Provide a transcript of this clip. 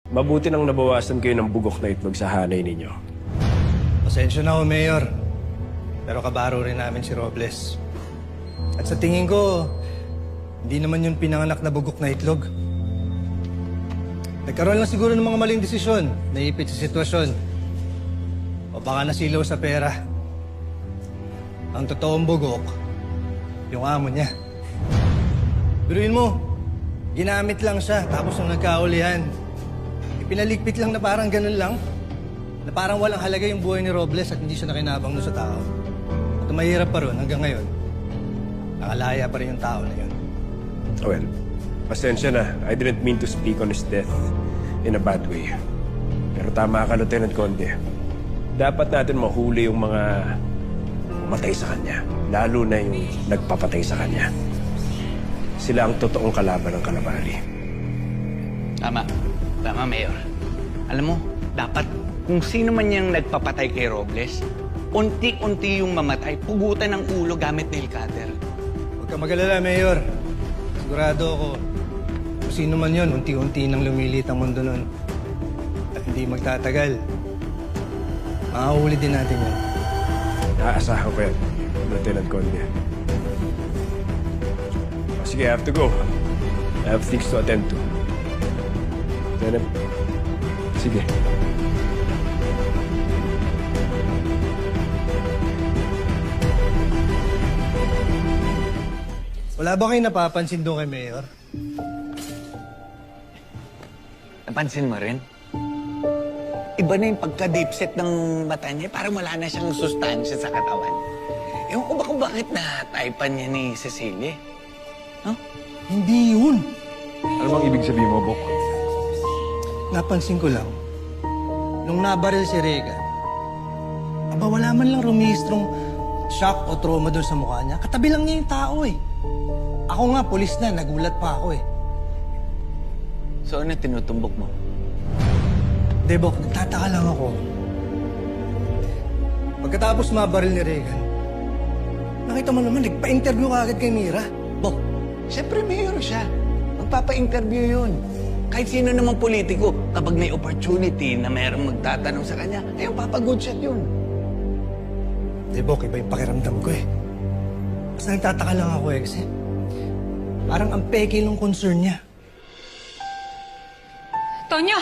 Mabuti nang nabawasan kayo ng bugok na itlog sa hanay ninyo. Pasensya na ho, Mayor. Pero kabaro rin namin si Robles. At sa tingin ko, hindi naman yun pinanganak na bugok na itlog. Nagkaroon lang siguro ng mga maling desisyon, naipit sa sitwasyon. O baka nasilaw sa pera. Ang totoong bugok, yung amo niya. Biruin mo, ginamit lang siya tapos nung nagkaulihan. Pinaligpit lang na parang ganun lang. Na parang walang halaga yung buhay ni Robles at hindi siya nakinabang doon sa tao. At mahirap pa ron hanggang ngayon. Nakalaya pa rin yung tao na yun. Well, pasensya na. I didn't mean to speak on his death in a bad way. Pero tama ka, Lieutenant Conde. Dapat natin mahuli yung mga matay sa kanya. Lalo na yung nagpapatay sa kanya. Sila ang totoong kalaban ng Kalabari. Tama. Tama, Mayor. Alam mo, dapat kung sino man yung nagpapatay kay Robles, unti-unti yung mamatay, pugutan ng ulo gamit nail cutter. Huwag ka mag-alala, Mayor. Sigurado ako, kung sino man yun, unti-unti nang lumilit ang mundo nun. At hindi magtatagal. Makahuli din natin yun. Naasahan ko yan, Lieutenant Conde. Sige, I have to go. I have things to attend to. Lieutenant, sige. Wala ba kayo napapansin doon kay Mayor? Napansin mo rin? Iba na yung pagka-deepset ng mata niya, parang wala na siyang sustansya sa katawan. Ewan ko ba kung bakit na-typan niya ni Cecilia? No? Hindi yun. Ano bang ibig sabihin mo, Bok? Napansin ko lang, nung nabaril si Regan, aba wala man lang rumihistrong shock o trauma doon sa mukha niya. Katabi lang niya yung tao eh. Ako nga, polis na, nagulat pa ako eh. So ano tinutumbok mo? Debok, nagtataka lang ako. Pagkatapos mabaril ni Regan, nakita mo naman, nagpa-interview ka agad kay Mira. Bok, siyempre mayor siya. Magpapa-interview yun. Kahit sino namang politiko, kapag may opportunity na mayroong magtatanong sa kanya, ay papa-good shot yun. Debok, iba yung pakiramdam ko eh. Basta nagtataka lang ako eh, kasi parang ang peke ng concern niya. Tonyo!